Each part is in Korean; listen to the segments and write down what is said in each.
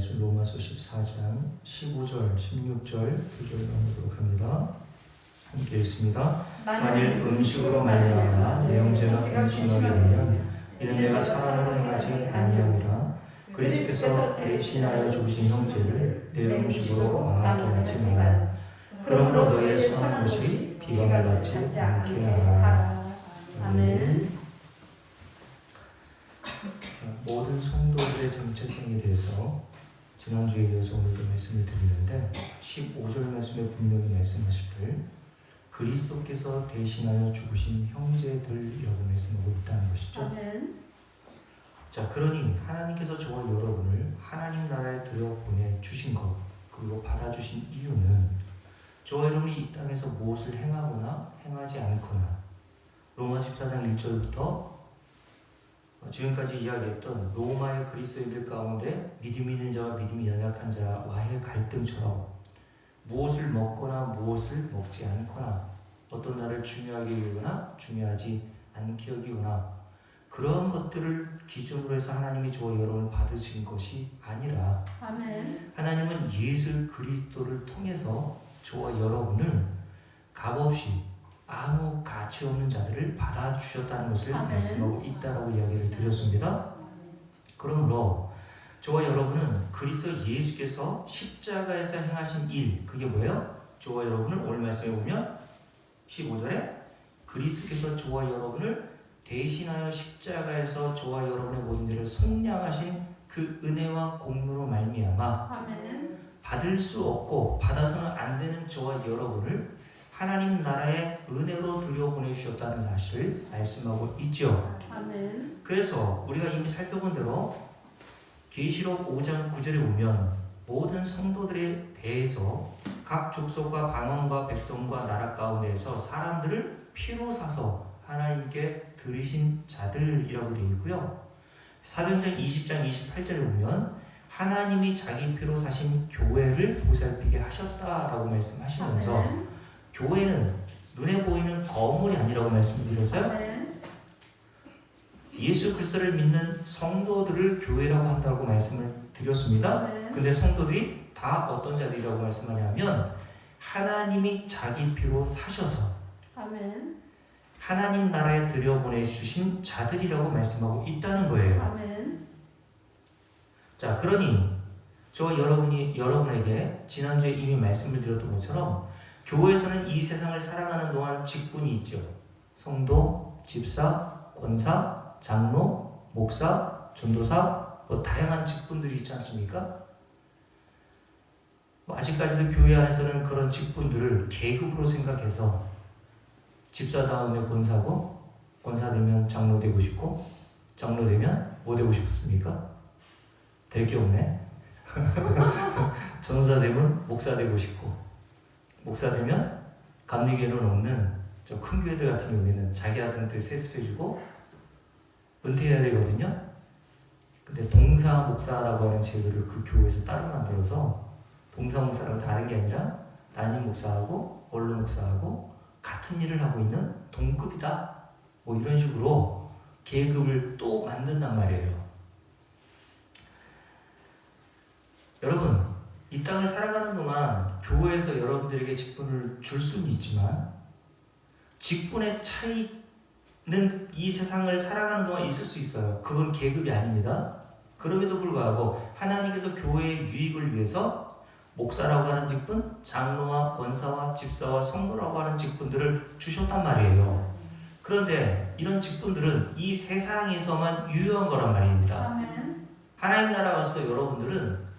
말씀 로마서 14장 15절, 16절, 2절 나누도록 합니다. 함께 읽습니다. 만일 음식으로 말미암아 내 형제가 근심하게 되면 이는 내가 사람으로 행하지 아니함이라. 그리스도께서 대신하여 죽으신 형제를 내 음식으로 망하게 하지 말라. 그러므로 너희의 선한 것이 비방을 받지 않게 하라. 아멘. 모든 성도들의 정체성에 대해서 지난주에 이어서 오늘도 말씀을 드리는데 15절 말씀에 분명히 말씀하시길 그리스도께서 대신하여 죽으신 형제들이라고 말씀하고 있다는 것이죠. 아멘. 자, 그러니 하나님께서 저와 여러분을 하나님 나라에 들여보내주신 것, 그리고 받아주신 이유는 저와 여러분이 이 땅에서 무엇을 행하거나 행하지 않거나 로마 14장 1절부터 지금까지 이야기했던 로마의 그리스도인들 가운데 믿음이 있는 자와 믿음이 연약한 자와의 갈등처럼 무엇을 먹거나 무엇을 먹지 않거나 어떤 날을 중요하게 여기거나 중요하지 않게 여기거나 그런 것들을 기준으로 해서 하나님이 저와 여러분을 받으신 것이 아니라 아멘. 하나님은 예수 그리스도를 통해서 저와 여러분을 값없이 아무 가치 없는 자들을 받아주셨다는 것을 아멘. 말씀하고 있다라고 이야기를 드렸습니다. 그러므로 저와 여러분은 그리스도 예수께서 십자가에서 행하신 일, 그게 뭐예요? 저와 여러분을 오늘 말씀해 보면 15절에 그리스도께서 저와 여러분을 대신하여 십자가에서 저와 여러분의 모든 일을 속량하신 그 은혜와 공로로 말미암아 아멘. 받을 수 없고 받아서는 안 되는 저와 여러분을 하나님 나라의 은혜로 들여보내주셨다는 사실을 말씀하고 있죠. 아멘. 그래서 우리가 이미 살펴본 대로 계시록 5장 9절에 보면 모든 성도들에 대해서 각 족속과 방언과 백성과 나라 가운데에서 사람들을 피로 사서 하나님께 드리신 자들이라고 되어 있고요. 사도행전 20장 28절에 보면 하나님이 자기 피로 사신 교회를 보살피게 하셨다라고 말씀하시면서 아멘. 교회는 눈에 보이는 건물이 아니라고 말씀드렸어요. 아멘. 예수 그리스도를 믿는 성도들을 교회라고 한다고 말씀을 드렸습니다. 아멘. 근데 성도들이 다 어떤 자들이라고 말씀하냐면 하나님이 자기 피로 사셔서 아멘. 하나님 나라에 들여보내주신 자들이라고 말씀하고 있다는 거예요. 아멘. 자, 그러니 저와 여러분에게 지난주에 이미 말씀을 드렸던 것처럼 교회에서는 이 세상을 살아가는 동안 직분이 있죠. 성도, 집사, 권사, 장로, 목사, 전도사, 다양한 직분들이 있지 않습니까? 아직까지도 교회 안에서는 그런 직분들을 계급으로 생각해서 집사 다음에 권사고, 권사 되면 장로 되고 싶고, 장로 되면 뭐 되고 싶습니까? 될 게 없네. 전도사 되면 목사 되고 싶고, 목사 되면 감리교회는 없는 저 큰 교회들 같은 경우에는 자기 아들한테 세습해주고 은퇴해야 되거든요. 근데 동사 목사라고 하는 제도를 그 교회에서 따로 만들어서 동사 목사라고 다른 게 아니라 담임 목사하고 원로 목사하고 같은 일을 하고 있는 동급이다. 뭐 이런 식으로 계급을 또 만든단 말이에요. 여러분, 이 땅을 살아가는 동안 교회에서 여러분들에게 직분을 줄 수는 있지만 직분의 차이는 이 세상을 살아가는 동안 있을 수 있어요. 그건 계급이 아닙니다. 그럼에도 불구하고 하나님께서 교회의 유익을 위해서 목사라고 하는 직분, 장로와 권사와 집사와 성도라고 하는 직분들을 주셨단 말이에요. 그런데 이런 직분들은 이 세상에서만 유효한 거란 말입니다. 아멘. 하나님 나라 가서도 여러분들은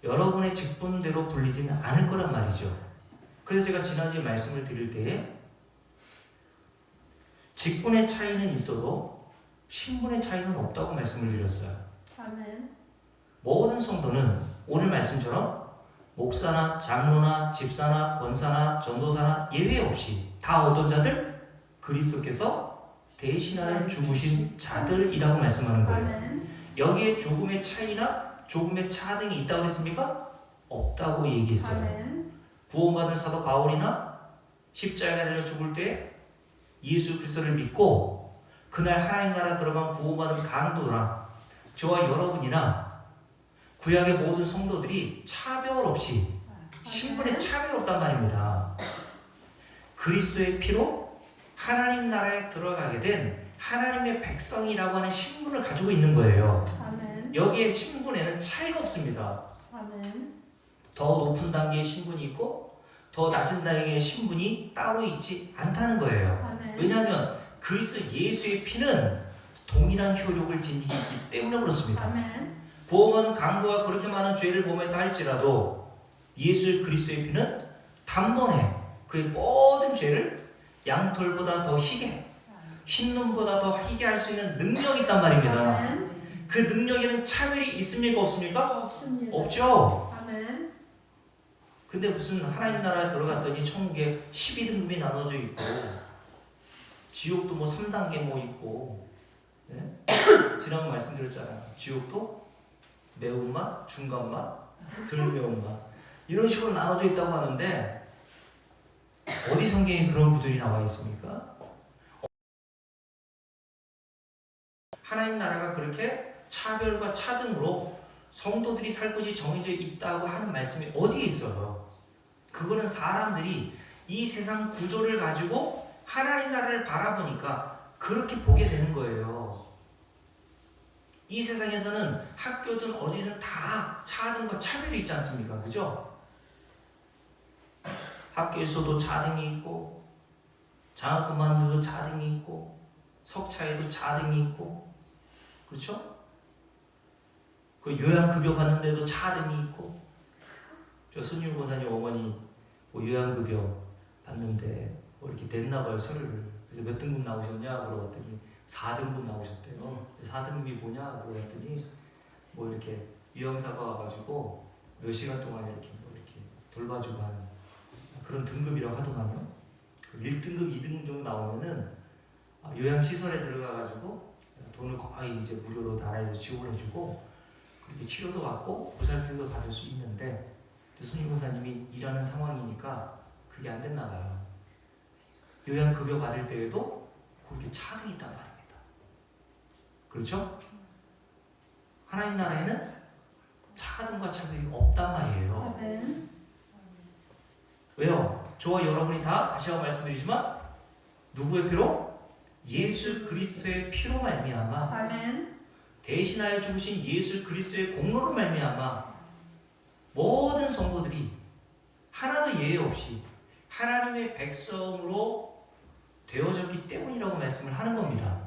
여러분의 직분대로 불리지는 않을 거란 말이죠. 그래서 제가 지난주에 말씀을 드릴 때에 직분의 차이는 있어도 신분의 차이는 없다고 말씀을 드렸어요. 아멘. 모든 성도는 오늘 말씀처럼 목사나 장로나 집사나 권사나 전도사나 예외 없이 다 어떤 자들? 그리스도께서 대신하여 죽으신 자들이라고 말씀하는 거예요. 아멘. 여기에 조금의 차이나 조금의 차등이 있다고 했습니까? 없다고 얘기했어요. 아멘. 구원받은 사도 바울이나 십자가에 달려 죽을 때 예수 그리스도를 믿고 그날 하나님 나라 들어간 구원받은 강도나 저와 여러분이나 구약의 모든 성도들이 차별 없이 신분에 차별 없단 말입니다. 그리스도의 피로 하나님 나라에 들어가게 된 하나님의 백성이라고 하는 신분을 가지고 있는 거예요. 아멘. 여기에 신분에는 차이가 없습니다. 아멘. 더 높은 단계의 신분이 있고 더 낮은 단계의 신분이 따로 있지 않다는 거예요. 아멘. 왜냐하면 그리스도 예수의 피는 동일한 효력을 지니기 때문에 그렇습니다. 아멘. 부흥하는 강도가 그렇게 많은 죄를 범했다 할지라도 예수 그리스도의 피는 단번에 그의 모든 죄를 양털보다 더 희게, 흰눈보다 더 희게 할 수 있는 능력이 있단 말입니다. 아멘. 그 능력에는 차별이 있습니까? 없습니까? 없습니다. 없죠. 아멘. 근데 무슨 하나님 나라에 들어갔더니 천국에 12등급이 나눠져 있고 지옥도 뭐 3단계 뭐 있고, 네? 지난번 말씀드렸잖아요. 지옥도 매운맛, 중간맛, 덜 매운맛 이런 식으로 나눠져 있다고 하는데 어디 성경에 그런 구절이 나와 있습니까? 하나님 나라가 그렇게 차별과 차등으로 성도들이 살 곳이 정해져 있다고 하는 말씀이 어디에 있어요? 그거는 사람들이 이 세상 구조를 가지고 하나님 나라를 바라보니까 그렇게 보게 되는 거예요. 이 세상에서는 학교든 어디든 다 차등과 차별이 있지 않습니까? 그죠? 학교에서도 차등이 있고 장학금 만들어도 차등이 있고 석차에도 차등이 있고, 그렇죠? 그 요양급여 받는데도 차등이 있고, 저 손님 고사님 어머니 뭐 요양급여 받는데 뭐 이렇게 냈나봐요, 서류를. 그래서 몇 등급 나오셨냐 물어봤더니 4등급 나오셨대요. 4등급이 뭐냐 물어봤더니 뭐 이렇게 유형사가 와가지고 몇 시간 동안 이렇게 뭐 이렇게 돌봐주고 하는 그런 등급이라고 하더만요. 그 1등급, 2등급 정도 나오면은 요양시설에 들어가가지고 돈을 거의 이제 무료로 나라에서 지원해주고 그렇게 치료도 받고 보살핌도 받을 수 있는데 손님 권사님이 일하는 상황이니까 그게 안 됐나 봐요. 요양급여 받을 때에도 그렇게 차등이 있단 말입니다. 그렇죠? 하나님 나라에는 차등과 차별이 없단 말이에요. 아멘. 왜요? 저와 여러분이 다 다시 한번 말씀드리지만 누구의 피로? 예수 그리스도의 피로 말미암아 아멘. 대신하여 죽으신 예수 그리스도의 공로로 말미암아 모든 성도들이 하나도 예외 없이 하나님의 백성으로 되어졌기 때문이라고 말씀을 하는 겁니다.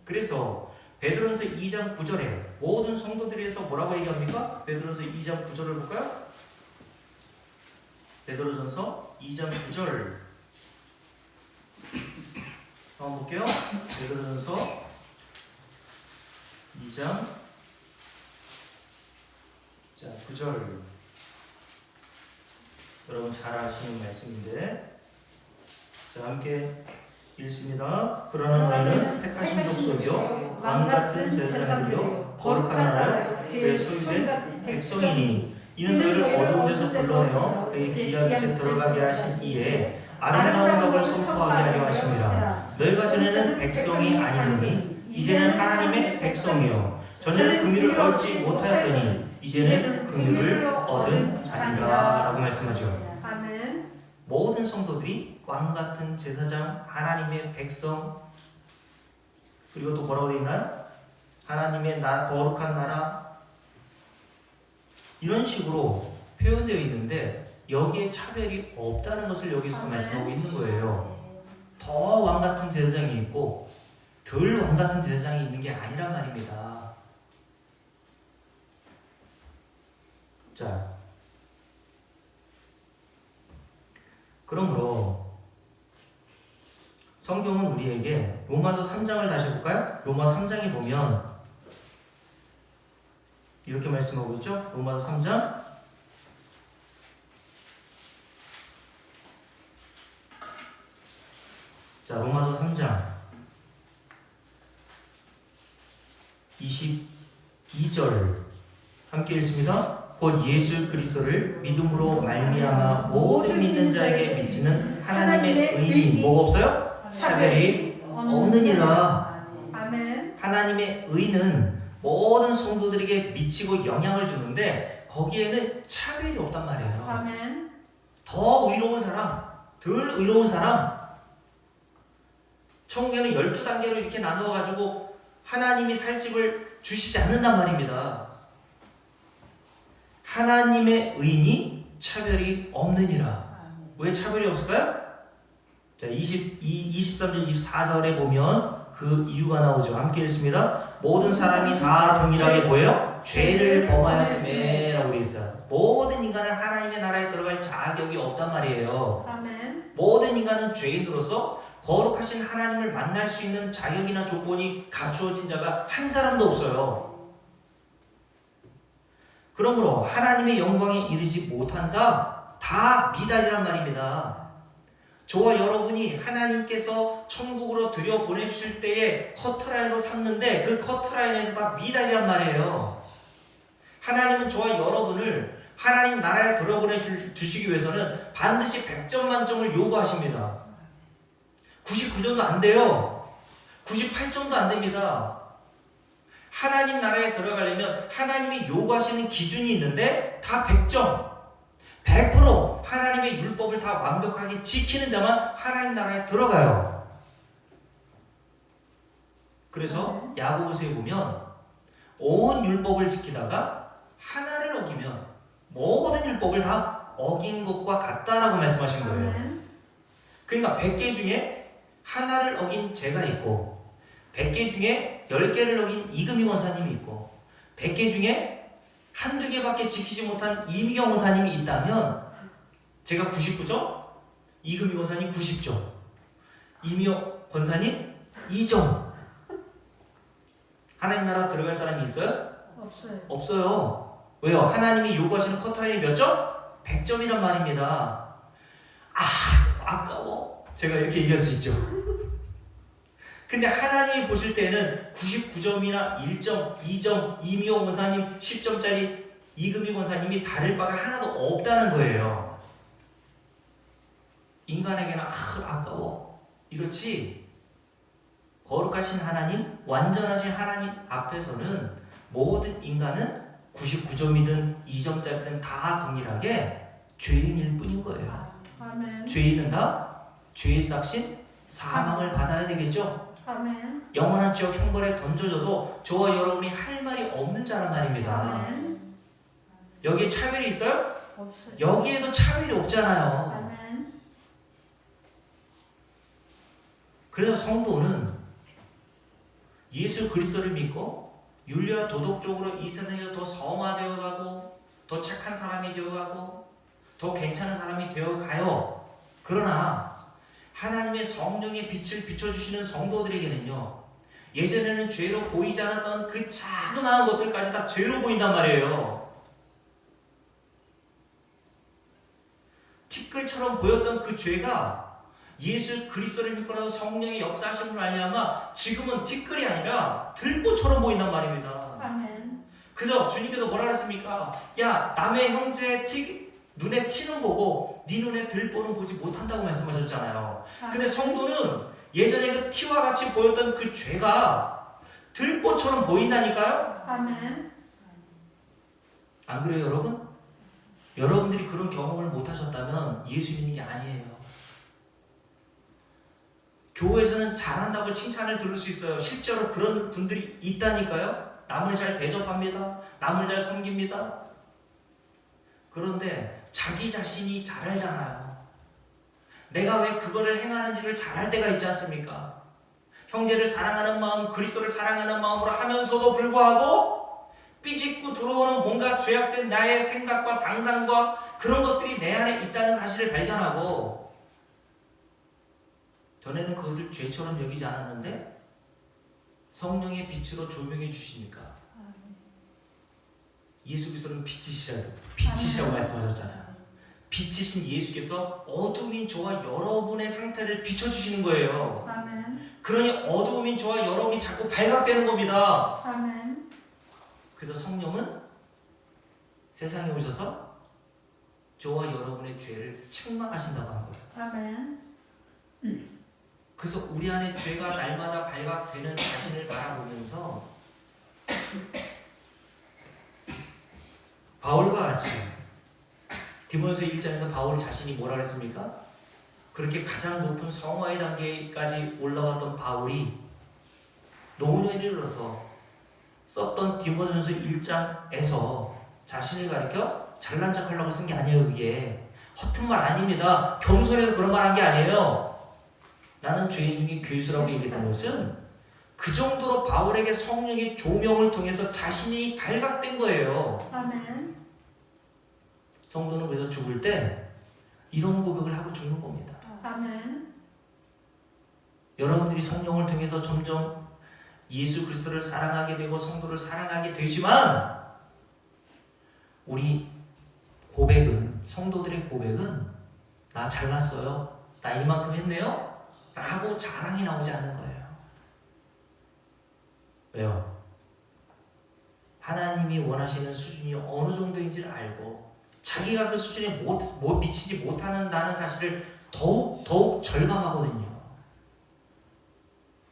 그래서 베드로전서 2장 9절에 모든 성도들에서 뭐라고 얘기합니까? 베드로전서 2장 9절을 볼까요? 베드로전서 2장 9절 한번 볼게요. 베드로전서 2장 9절 여러분 잘 아시는 말씀인데 자 함께 읽습니다. 그러나 너희는 택하신 족속이요 왕같은 제사장이요 거룩한 나라요 그의 소유된 백성이니 이는 너희를 어두운 데서 불러내어 그의 귀한 빛에 들어가게 하신 이에 아름다운 덕을 선포하게 하려 하십니다. 너희가 전에는 백성이 아니더니 이제는 하나님의 백성이요 전에는 긍휼을 얻지 못하였더니 이제는 긍휼을 얻은 자리라 라고 말씀하죠. 아멘. 모든 성도들이 왕같은 제사장 하나님의 백성 그리고 또 뭐라고 되어 있나요? 하나님의 거룩한 나라 이런 식으로 표현되어 있는데 여기에 차별이 없다는 것을 여기서 말씀하고 있는 거예요. 더 왕같은 제사장이 있고 덜 왕같은 제사장이 있는 게 아니란 말입니다. 자, 그러므로 성경은 우리에게 로마서 3장을 다시 볼까요? 로마 3장에 보면 이렇게 말씀하고 있죠? 로마서 3장 자, 로마서 3장 22절 함께 읽습니다. 곧 예수 그리스도를 믿음으로 말미암아 모든 믿는 자에게 미치는 하나님의 의미 뭐가 없어요? 차별이 없느니라. 아멘. 하나님의 의는 모든 성도들에게 미치고 영향을 주는데 거기에는 차별이 없단 말이에요. 아멘. 더 의로운 사람, 덜 의로운 사람. 천국에는 12단계로 이렇게 나누어가지고 하나님이 살 집을 주시지 않는단 말입니다. 하나님의 의인이 차별이 없느니라. 왜 차별이 없을까요? 자, 23절, 24절에 보면 그 이유가 나오죠. 함께 읽습니다. 모든 사람이 다 동일하게 뭐예요? 죄를 범하였음에 라고 되어 있어요. 모든 인간은 하나님의 나라에 들어갈 자격이 없단 말이에요. 아멘. 모든 인간은 죄인으로서 거룩하신 하나님을 만날 수 있는 자격이나 조건이 갖추어진 자가 한 사람도 없어요. 그러므로 하나님의 영광에 이르지 못한다. 다 미달이란 말입니다. 저와 여러분이 하나님께서 천국으로 들여보내주실 때에 커트라인으로 삼는데 그 커트라인에서 다 미달이란 말이에요. 하나님은 저와 여러분을 하나님 나라에 들여보내주시기 위해서는 반드시 100점 만점을 요구하십니다. 99점도 안 돼요. 98점도 안 됩니다. 하나님 나라에 들어가려면 하나님이 요구하시는 기준이 있는데 다 100점. 100% 하나님의 율법을 다 완벽하게 지키는 자만 하나님 나라에 들어가요. 그래서 야고보서에 보면 온 율법을 지키다가 하나를 어기면 모든 율법을 다 어긴 것과 같다라고 말씀하신 거예요. 아멘. 그러니까 100개 중에 하나를 어긴 제가 있고 100개 중에 10개를 어긴 이금희 원사님이 있고 100개 중에 한두 개밖에 지키지 못한 이미경 원사님이 있다면 제가 99점, 이금희 원사님 90점, 이미경 원사님 2점. 하나님 나라 들어갈 사람이 있어요? 없어요. 없어요. 왜요? 하나님이 요구하시는 커트라인이 몇 점? 100점이란 말입니다. 아까워. 제가 이렇게 얘기할 수 있죠. 근데 하나님이 보실 때는 99점이나 1점, 2점, 이미영 원사님 10점짜리 이금희 원사님이 다를 바가 하나도 없다는 거예요. 인간에게는 아까워. 이렇지. 거룩하신 하나님, 완전하신 하나님 앞에서는 모든 인간은 99점이든 2점짜리든 다 동일하게 죄인일 뿐인 거예요. 아멘. 죄인은 다 죄의 싹신 사망을 받아야 되겠죠? 아멘. 영원한 지옥 형벌에 던져져도 저와 여러분이 할 말이 없는 자란 말입니다. 아멘. 여기에 차별이 있어요? 없어요. 여기에도 차별이 없잖아요. 아멘. 그래서 성도는 예수 그리스도를 믿고 윤리와 도덕적으로 이 세상에서 더 성화되어 가고 더 착한 사람이 되어 가고 더 괜찮은 사람이 되어 가요. 그러나 하나님의 성령의 빛을 비춰주시는 성도들에게는요, 예전에는 죄로 보이지 않았던 그 자그마한 것들까지 다 죄로 보인단 말이에요. 티끌처럼 보였던 그 죄가 예수 그리스도를 믿고 나서 성령의 역사하심으로 말미암아 지금은 티끌이 아니라 들보처럼 보인단 말입니다. 아멘. 그래서 주님께서 뭐라 그랬습니까? 야, 남의 형제 눈에 티는 보고 네 눈에 들보는 보지 못한다고 말씀하셨잖아요. 근데 성도는 예전에 그 티와 같이 보였던 그 죄가 들보처럼 보인다니까요? 아멘. 안 그래요, 여러분? 여러분들이 그런 경험을 못 하셨다면 예수 믿는 게 아니에요. 교회에서는 잘한다고 칭찬을 들을 수 있어요. 실제로 그런 분들이 있다니까요. 남을 잘 대접합니다. 남을 잘 섬깁니다. 그런데 자기 자신이 잘 알잖아요. 내가 왜 그거를 행하는지를 잘 알 때가 있지 않습니까? 형제를 사랑하는 마음, 그리스도를 사랑하는 마음으로 하면서도 불구하고 삐짓고 들어오는 뭔가 죄악된 나의 생각과 상상과 그런 것들이 내 안에 있다는 사실을 발견하고, 전에는 그것을 죄처럼 여기지 않았는데 성령의 빛으로 조명해 주시니까 예수 그리스도는 빛이시라고 말씀하셨잖아요. 빛이신 예수께서 어둠인 저와 여러분의 상태를 비춰주시는 거예요. 아멘. 그러니 어두움인 저와 여러분이 자꾸 발각되는 겁니다. 아멘. 그래서 성령은 세상에 오셔서 저와 여러분의 죄를 책망하신다고 한 거예요. 아멘. 그래서 우리 안에 죄가 날마다 발각되는 자신을 바라보면서 바울과 같이 디모데후서 1장에서 바울 자신이 뭐라 그랬습니까? 그렇게 가장 높은 성화의 단계까지 올라왔던 바울이 노년에 이르러서 썼던 디모데후서 1장에서 자신을 가리켜 잘난 척하려고 쓴 게 아니에요. 그게 허튼 말 아닙니다. 겸손해서 그런 말 한 게 아니에요. 나는 죄인 중에 괴수라고 얘기했던 것은 그 정도로 바울에게 성령의 조명을 통해서 자신이 발각된 거예요. 아멘. 성도는 그래서 죽을 때 이런 고백을 하고 죽는 겁니다. 아멘. 여러분들이 성령을 통해서 점점 예수 그리스도를 사랑하게 되고 성도를 사랑하게 되지만 우리 고백은, 성도들의 고백은 나 잘났어요, 나 이만큼 했네요 라고 자랑이 나오지 않는 거예요. 왜요? 하나님이 원하시는 수준이 어느 정도인지를 알고 자기가 그 수준에 미치지 못한다는 사실을 더욱 절감하거든요.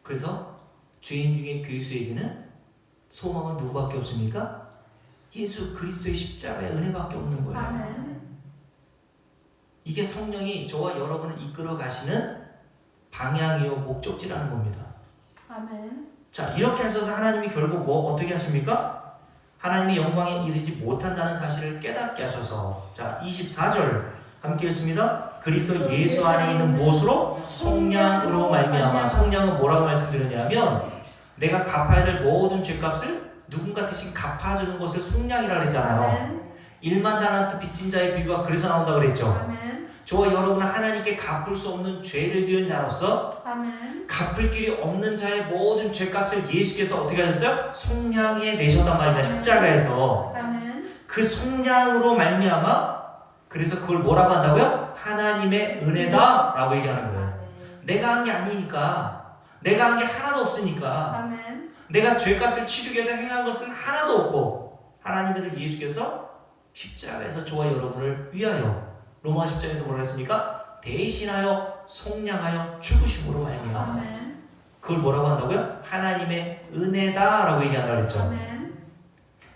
그래서 죄인 중에 괴수에게는 소망은 누구밖에 없습니까? 예수 그리스도의 십자가의 은혜밖에 없는 거예요. 아멘. 이게 성령이 저와 여러분을 이끌어 가시는 방향이요 목적지라는 겁니다. 아멘. 자, 이렇게 하셔서 하나님이 결국 어떻게 하십니까? 하나님의 영광에 이르지 못한다는 사실을 깨닫게 하셔서, 자 24절 함께 읽습니다. 그리스도 예수 안에 있는 무엇으로? 속량으로 말미암아. 속량은 뭐라고 말씀드렸냐면 내가 갚아야 될 모든 죄값을 누군가 대신 갚아주는 것을 속량이라고 그랬잖아요. 아멘. 1만 달란트 빚진 자의 비유가 그래서 나온다고 그랬죠. 아멘. 저와 여러분은 하나님께 갚을 수 없는 죄를 지은 자로서 아멘. 갚을 길이 없는 자의 모든 죄값을 예수께서 어떻게 하셨어요? 속량해 내셨단 말입니다. 십자가에서. 아멘. 그 속량으로 말미암아 그래서 그걸 뭐라고 한다고요? 하나님의 은혜다 라고 얘기하는 거예요. 내가 한 게 아니니까, 내가 한 게 하나도 없으니까, 아멘. 내가 죄값을 치르기 위해서 행한 것은 하나도 없고 하나님의 아들 예수께서 십자가에서 저와 여러분을 위하여 로마 10장에서 뭐라 했습니까? 대신하여 속량하여 죽으심으로 말미암아. 아멘. 그걸 뭐라고 한다고요? 하나님의 은혜다 라고 얘기한다고 그랬죠. 아멘.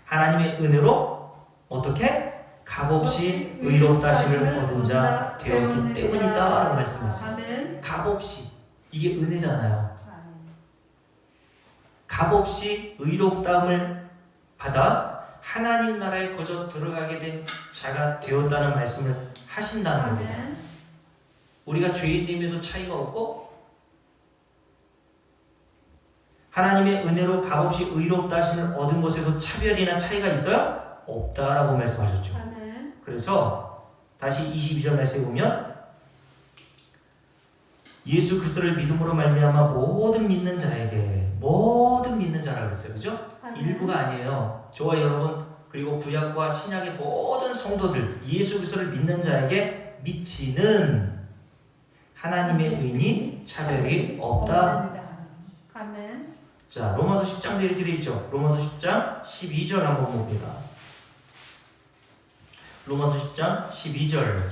하나님의 은혜로 어떻게? 값없이 의롭다심을 얻은 자 되었기 때문이다 라고 말씀하셨어요. 아멘. 값없이. 이게 은혜잖아요. 값없이 의롭다함을 받아 하나님 나라에 거저 들어가게 된 자가 되었다는 말씀을 하신다는 겁니다. 아멘. 우리가 죄인됨에도 차이가 없고 하나님의 은혜로 값없이 의롭다 하심을 얻은 것에도 차별이나 차이가 있어요? 없다라고 말씀하셨죠. 아멘. 그래서 다시 22절 말씀에 보면 예수 그리스도를 믿음으로 말미암아 모든 믿는 자라고 했어요. 그죠? 아멘. 일부가 아니에요. 저와 여러분 그리고 구약과 신약의 모든 성도들 예수 그리스도를 믿는 자에게 미치는 하나님의 의니 차별이 없다. 아멘. 자, 로마서 10장도 이렇게 되어 있죠. 로마서 10장 12절 한번 봅니다. 로마서 10장 12절.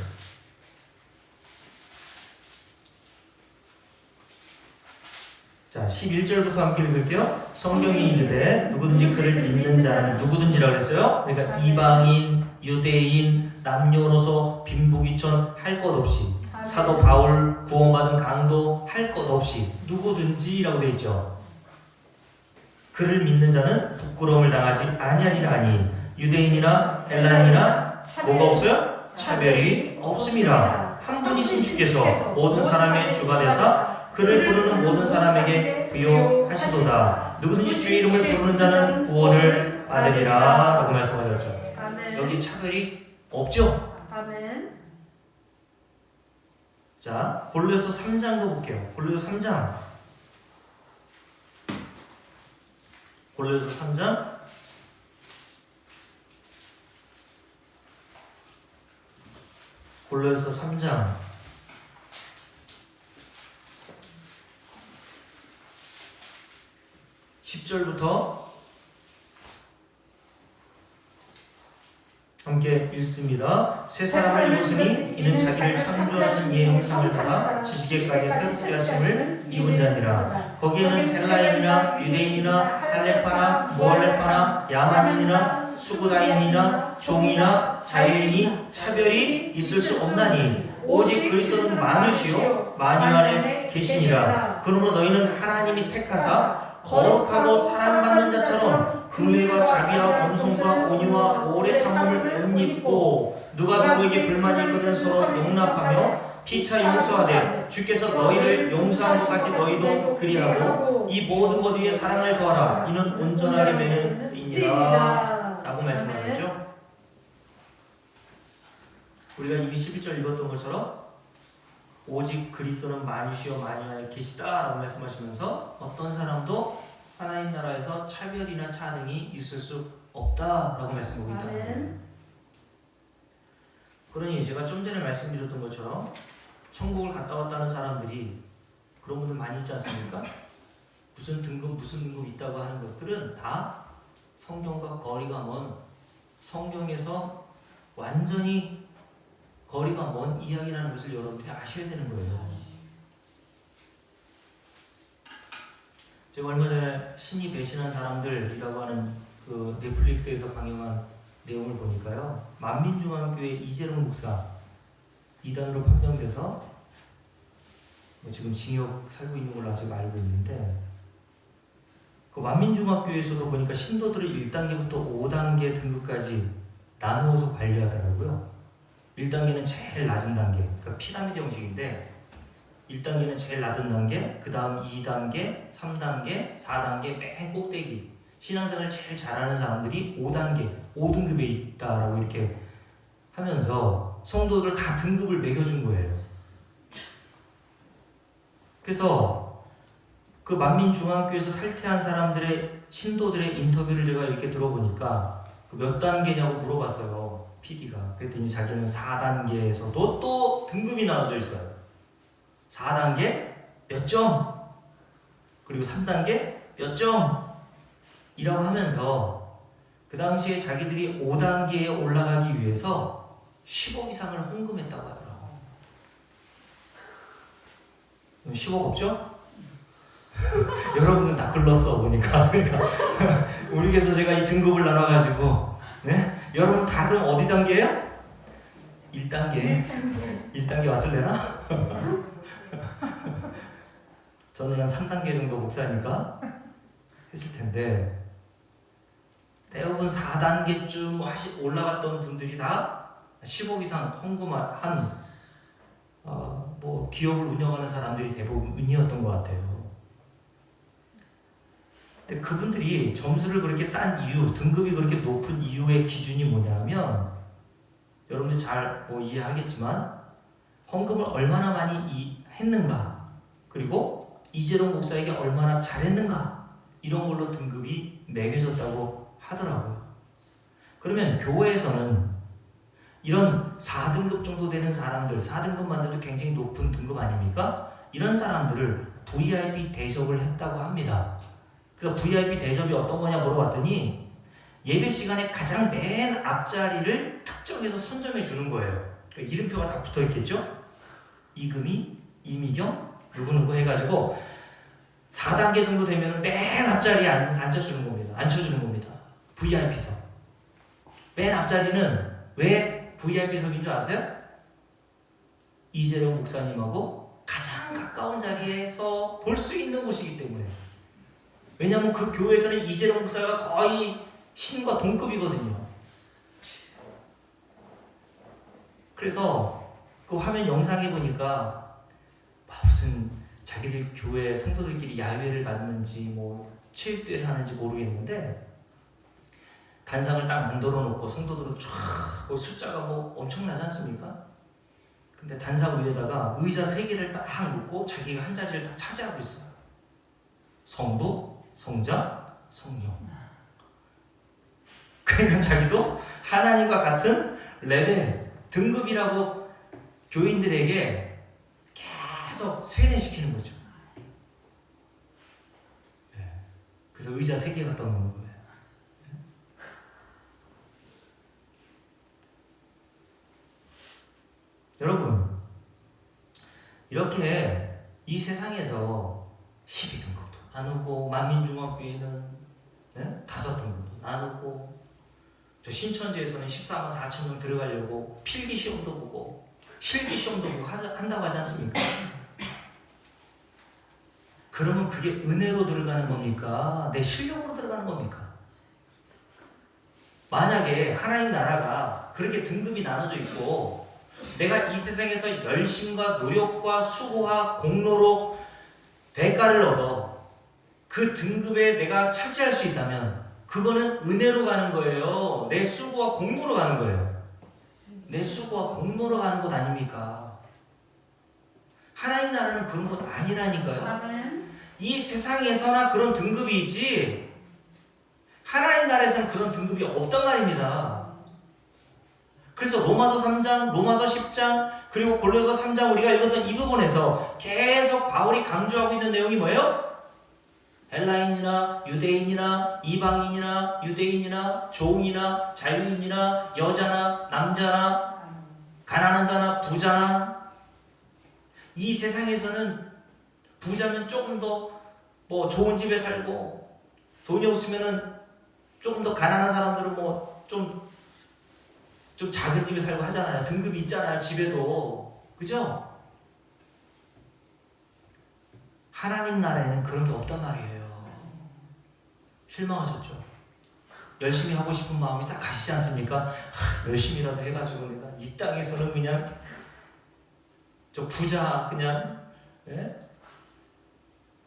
자, 11절부터 함께 읽을게요. 성경이 이르되 누구든지 그를 믿는 자는 누구든지라고 그랬어요. 그러니까 이방인, 유대인, 남녀노소, 빈부귀천 할 것 없이, 사도 바울, 구원받은 강도 할 것 없이 누구든지라고 되어 있죠. 그를 믿는 자는 부끄러움을 당하지 아니하리라 하니 유대인이나 헬라인이나 뭐가 없어요? 차별이 없음이라. 한 분이신 주께서 모든 사람의 주가 되사 그를 부르는 모든 사람에게 부여하시도다. 누구든지 주의 이름을 부르는 자는 구원을 받으리라 라고 말씀하셨죠. 아멘. 여기 차별이 없죠. 아멘. 자, 골로새 3장도 볼게요. 골로새 3장. 골로새 3장 3장 10절부터 함께 읽습니다. 새 사람을 입으시니 이는 자기를 창조하신 이의 형상을 따라 지식에까지 새롭게 하심을 입은 자니라. 거기에는 헬라인이나 유대인이나 할레파나 무할레파나 야만인이나 수구다인이나 종이나 자유인이 차별이 있을 수 없나니 오직 그리스도는 만유시요 만유 안에 계시니라. 그러므로 너희는 하나님이 택하사 거룩하고 사랑받는 자처럼 긍휼과 자비와 겸손과 온유와 오래 참음을 옷 입고 누가 누구에게 불만이 있거든 서로 용납하며 피차 용서하되 주께서 너희를 용서한 것 같이 너희도 그리하고 이 모든 것 위에 사랑을 더하라. 이는 온전하게 매는 띠니라 라고 말씀하셨죠. 우리가 이미 11절 읽었던 것처럼 오직 그리스도는 만유시요 만유 안에 계시다 라고 말씀하시면서 어떤 사람도 하나님 나라에서 차별이나 차등이 있을 수 없다 라고 말씀하고 있다는 거예요. 그러니 제가 좀 전에 말씀드렸던 것처럼 천국을 갔다 왔다는 사람들이 그런 분들 많이 있지 않습니까? 무슨 등급 있다고 하는 것들은 다 성경과 거리가 먼, 성경에서 완전히 거리가 먼 이야기라는 것을 여러분들이 아셔야 되는 거예요. 제가 얼마 전에 신이 배신한 사람들이라고 하는 그 넷플릭스에서 방영한 내용을 보니까요, 만민중앙교회 이재룡 목사 이단으로 판명돼서 지금 징역 살고 있는 걸로 아직 알고 있는데, 그 만민중앙교회에서도 보니까 신도들을 1단계부터 5단계 등급까지 나누어서 관리하더라고요. 1단계는 제일 낮은 단계, 그러니까 피라미드 형식인데 1단계는 제일 낮은 단계, 그 다음 2단계, 3단계, 4단계 맨 꼭대기, 신앙생활을 제일 잘하는 사람들이 5단계, 5등급에 있다라고 이렇게 하면서 성도들을 다 등급을 매겨준 거예요. 그래서 그 만민중앙교회에서 탈퇴한 사람들의 신도들의 인터뷰를 제가 이렇게 들어보니까 몇 단계냐고 물어봤어요. PD가. 그랬더니 자기는 4단계에서도 또 등급이 나눠져 있어요. 4단계 몇 점, 그리고 3단계 몇 점 이라고 하면서 그 당시에 자기들이 5단계에 올라가기 위해서 10억 이상을 헌금했다고 하더라고요. 10억 없죠? 여러분들 다 글렀어 보니까. 그러니까 우리 교회에서 제가 이 등급을 나눠가지고, 네? 여러분 다 그럼 어디 단계예요? 1단계. 1단계 왔을래나? 저는 한 3단계 정도 목사니까 했을 텐데, 대부분 4단계쯤 올라갔던 분들이 다 10억 이상 헌금한 뭐 기업을 운영하는 사람들이 대부분이었던 것 같아요. 근데 그분들이 점수를 그렇게 딴 이유, 등급이 그렇게 높은 이유의 기준이 뭐냐면, 여러분들 잘 뭐 이해하겠지만 헌금을 얼마나 많이 했는가, 그리고 이재룡 목사에게 얼마나 잘했는가, 이런 걸로 등급이 매겨졌다고 하더라고요. 그러면 교회에서는 이런 4등급 정도 되는 사람들, 4등급만 돼도 굉장히 높은 등급 아닙니까? 이런 사람들을 VIP 대접을 했다고 합니다. 그래서 VIP 대접이 어떤 거냐 물어봤더니 예배 시간에 가장 맨 앞자리를 특정해서 선점해 주는 거예요. 그러니까 이름표가 다 붙어 있겠죠? 이금희, 이미경, 누구누구 해가지고 4단계 정도 되면 맨 앞자리에 앉혀주는 겁니다. VIP석. 맨 앞자리는 왜 VIP석인 줄 아세요? 이재룡 목사님하고 가장 가까운 자리에서 볼 수 있는 곳이기 때문에. 왜냐하면 그 교회에서는 이재룡 목사가 거의 신과 동급이거든요. 그래서 그 화면 영상에 보니까 무슨 자기들 교회 성도들끼리 야외를 갔는지 뭐 체육대회를 하는지 모르겠는데, 단상을 딱 만들어 놓고 성도들은 쫙 숫자가 뭐 엄청나지 않습니까? 근데 단상 위에다가 의자 3개를 딱 놓고 자기가 한 자리를 딱 차지하고 있어요. 성도, 성자, 성령. 그러니까 자기도 하나님과 같은 레벨, 등급이라고 교인들에게 계속 세뇌시키는 거죠. 네. 그래서 의자 3개 갖다 놓는 거예요. 이렇게 이 세상에서 12등급도 나누고 만민중앙교회는 5등급도 나누고 저 신천지에서는 14만 4천 명 들어가려고 필기시험도 보고 실기시험도 보고 한다고 하지 않습니까? 그러면 그게 은혜로 들어가는 겁니까? 내 실력으로 들어가는 겁니까? 만약에 하나님 나라가 그렇게 등급이 나눠져 있고 내가 이 세상에서 열심과 노력과 수고와 공로로 대가를 얻어 그 등급에 내가 차지할 수 있다면 그거는 은혜로 가는 거예요. 내 수고와 공로로 가는 거예요. 내 수고와 공로로 가는 것 아닙니까? 하나님 나라는 그런 것 아니라니까요. 아멘. 이 세상에서나 그런 등급이 있지 하나님 나라에서는 그런 등급이 없단 말입니다. 그래서 로마서 3장, 로마서 10장, 그리고 골로새 3장 우리가 읽었던 이 부분에서 계속 바울이 강조하고 있는 내용이 뭐예요? 헬라인이나 유대인이나 이방인이나 유대인이나 종이나 자유인이나 여자나 남자나 가난한 자나 부자나 이 세상에서는 부자면 조금 더 뭐 좋은 집에 살고 돈이 없으면은 조금 더 가난한 사람들은 뭐 좀 작은 집에 살고 하잖아요. 등급이 있잖아요. 집에도. 그죠? 하나님 나라에는 그런 게 없단 말이에요. 실망하셨죠? 열심히 하고 싶은 마음이 싹 가시지 않습니까? 열심히라도 해가지고 내가 이 땅에서는 그냥 저 부자 그냥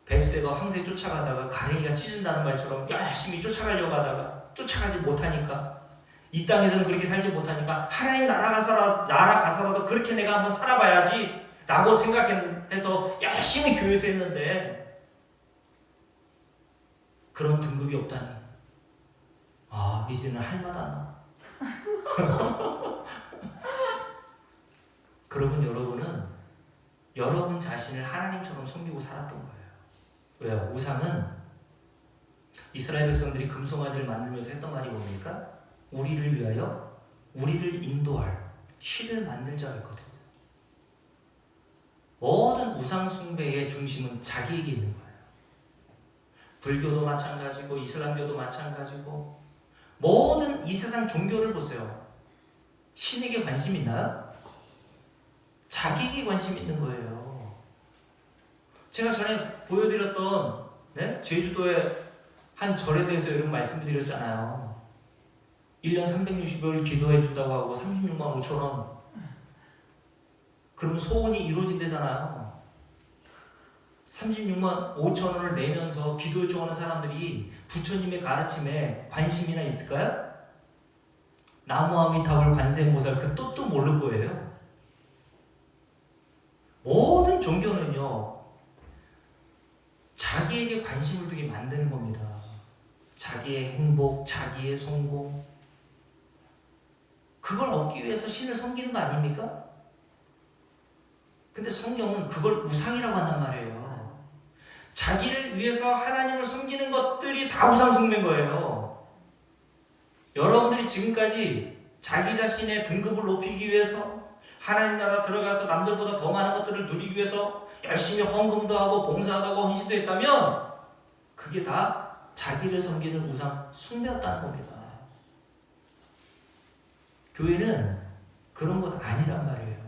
뱁새가 황새 쫓아가다가 가랭이가 찢은다는 말처럼 열심히 쫓아가려고 하다가 쫓아가지 못하니까 이 땅에서는 그렇게 살지 못하니까 하나님 나라 가서라도 그렇게 내가 한번 살아봐야지 라고 생각해서 열심히 교회에서 했는데 그런 등급이 없다니 아 이제는 할만하나 그러면 여러분은 여러분 자신을 하나님처럼 섬기고 살았던 거예요. 왜요? 우상은 이스라엘 백성들이 금송아지를 만들면서 했던 말이 뭡니까? 우리를 위하여 우리를 인도할 신을 만들자 했거든요. 모든 우상 숭배의 중심은 자기에게 있는 거예요. 불교도 마찬가지고 이슬람교도 마찬가지고 모든 이 세상 종교를 보세요. 신에게 관심 있나요? 자기에게 관심 있는 거예요. 제가 전에 보여드렸던 제주도의 한 절에 대해서 이런 말씀을 드렸잖아요. 1년 365일 기도해 준다고 하고 36만 5천 원. 그럼 소원이 이루어진대잖아요. 36만 5천 원을 내면서 기도 요청하는 사람들이 부처님의 가르침에 관심이나 있을까요? 나무아미타불 관세음보살 그 뜻도 모를 거예요. 모든 종교는요 자기에게 관심을 두게 만드는 겁니다. 자기의 행복, 자기의 성공 그걸 얻기 위해서 신을 섬기는 거 아닙니까? 근데 성경은 그걸 우상이라고 한단 말이에요. 자기를 위해서 하나님을 섬기는 것들이 다 우상 숭배인 거예요. 여러분들이 지금까지 자기 자신의 등급을 높이기 위해서 하나님 나라 들어가서 남들보다 더 많은 것들을 누리기 위해서 열심히 헌금도 하고 봉사도 하고 헌신도 했다면 그게 다 자기를 섬기는 우상 숭배였다는 겁니다. 교회는 그런 것 아니란 말이에요.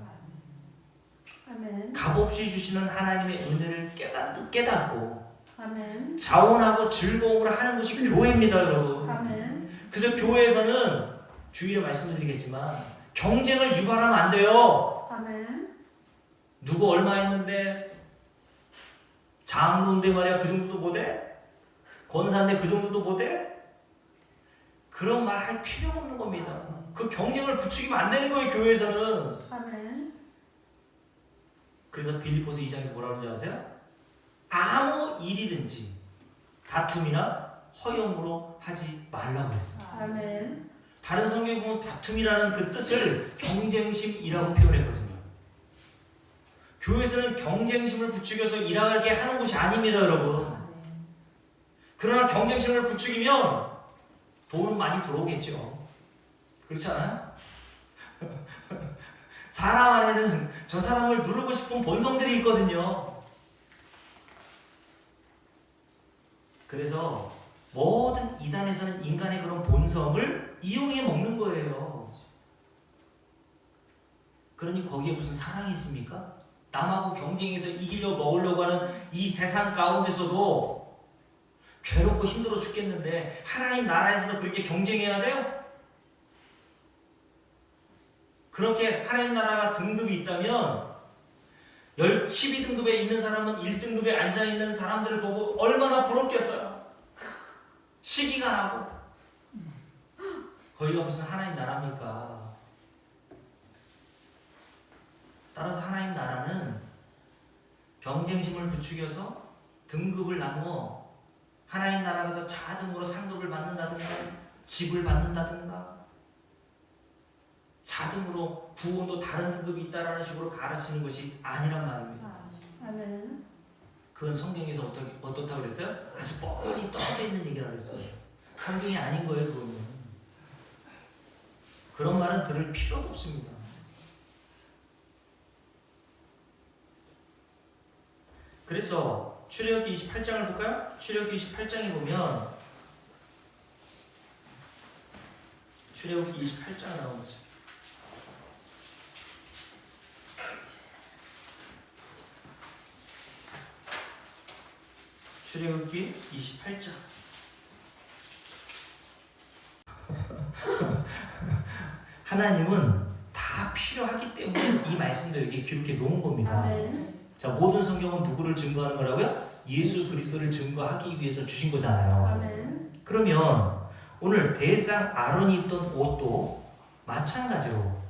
아멘. 값없이 주시는 하나님의 은혜를 깨닫고 아멘. 자원하고 즐거움으로 하는 것이 교회입니다, 여러분. 아멘. 그래서 교회에서는 주일에 말씀드리겠지만 경쟁을 유발하면 안 돼요. 아멘. 누구 얼마 했는데 장로인데 말이야 그 정도도 못해? 권사인데 그 정도도 못해? 그런 말 할 필요가 없는 겁니다. 그 경쟁을 부추기면 안 되는 거예요, 교회에서는. 아멘. 그래서 빌립보서 2장에서 뭐라고 하는지 아세요? 아무 일이든지 다툼이나 허용으로 하지 말라고 했습니다. 아멘. 다른 성경에 보면 다툼이라는 그 뜻을 경쟁심이라고 표현했거든요. 교회에서는 경쟁심을 부추겨서 일하게 하는 곳이 아닙니다, 여러분. 그러나 경쟁심을 부추기면 돈은 많이 들어오겠죠. 그렇지 않아요? 사람 안에는 저 사람을 누르고 싶은 본성들이 있거든요. 그래서 모든 이단에서는 인간의 그런 본성을 이용해 먹는 거예요. 그러니 거기에 무슨 사랑이 있습니까? 남하고 경쟁해서 이기려고 먹으려고 하는 이 세상 가운데서도 괴롭고 힘들어 죽겠는데 하나님 나라에서도 그렇게 경쟁해야 돼요? 그렇게 하나님 나라가 등급이 있다면 12등급에 있는 사람은 1등급에 앉아있는 사람들을 보고 얼마나 부럽겠어요. 시기가 나고. 거기가 무슨 하나님 나라입니까? 따라서 하나님 나라는 경쟁심을 부추겨서 등급을 나누어 하나님 나라 가서 자등으로 상급을 받는다든가 집을 받는다든가 자등으로 구원도 다른 등급이 있다라는 식으로 가르치는 것이 아니란 말입니다. 아멘. 그건 성경에서 어떻다고 그랬어요? 아주 뻔히 떠져 있는 얘기라고 그랬어요. 성경이 아닌 거예요. 그거는. 그런 말은 들을 필요도 없습니다. 그래서 출애굽기 28장을 볼까요? 출애굽기 28장에 보면 출애굽기 28장을 나온 거죠. 출애굽기 28장. 하나님은 다 필요하기 때문에 이 말씀도 여기 기록해 놓은 겁니다. 아멘. 자, 모든 성경은 누구를 증거하는 거라고요? 예수 그리스도를 증거하기 위해서 주신 거잖아요. 아멘. 그러면 오늘 대상 아론이 입던 옷도 마찬가지로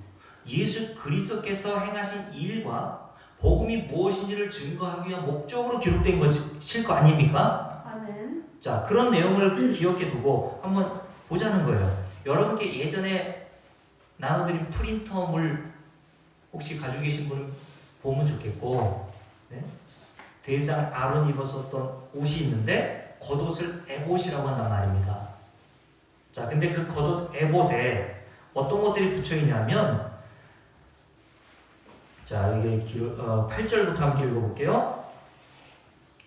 예수 그리스도께서 행하신 일과 복음이 무엇인지를 증거하기 위한 목적으로 기록된 것일 거 아닙니까? 아멘. 자, 그런 내용을 기억해 두고 한번 보자는 거예요. 여러분께 예전에 나눠드린 프린터물 혹시 가지고 계신 분은 보면 좋겠고, 네? 대장 아론이 입었었던 옷이 있는데 겉옷을 에봇이라고 한단 말입니다. 자, 근데 그 겉옷 에봇에 어떤 것들이 붙여 있냐면, 자, 여기 8절부터 함께 읽어볼게요.